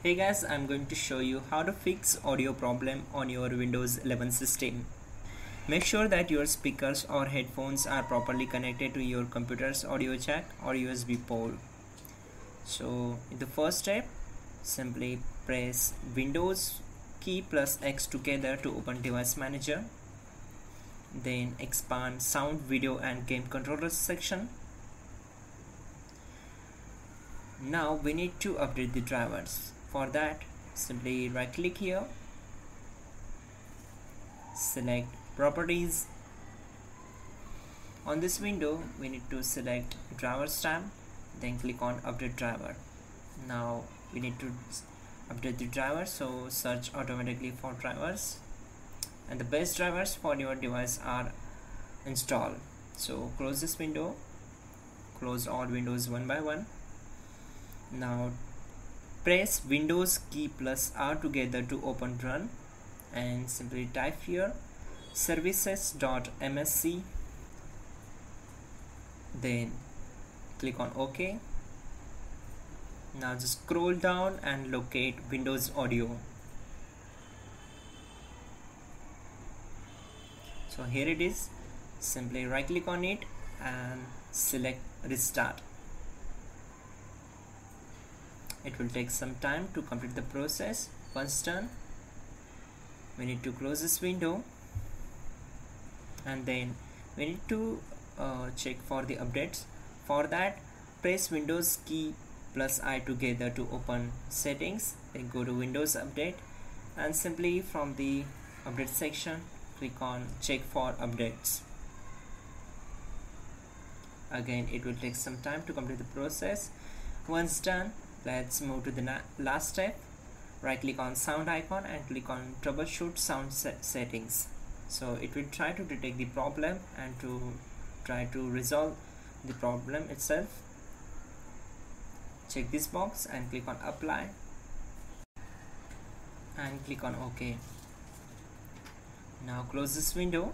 Hey guys, I'm going to show you how to fix audio problem on your Windows 11 system. Make sure that your speakers or headphones are properly connected to your computer's audio jack or USB port. So in the first step, simply press Windows key plus X together to open Device Manager. Then expand Sound, Video and Game Controllers section. Now we need to update the drivers. For that, simply right click here, select Properties. On this window we need to select Drivers tab, then click on Update Driver. Now we need to update the driver, so search automatically for drivers, and the best drivers for your device are installed. So close this window, close all windows one by one. Now press Windows key plus R together to open Run, and simply type here services.msc, then click on OK. Now just scroll down and locate Windows Audio. So here it is. Simply right click on it and select Restart. It will take some time to complete the process. Once done, we need to close this window, and then we need to check for the updates. For that, press Windows key plus I together to open Settings, then go to Windows Update, and simply from the update section click on Check for Updates. Again, it will take some time to complete the process. Once done, let's move to the last step. Right click on sound icon and click on Troubleshoot Sound Settings. So it will try to detect the problem and to try to resolve the problem itself. Check this box and click on Apply and click on OK. Now close this window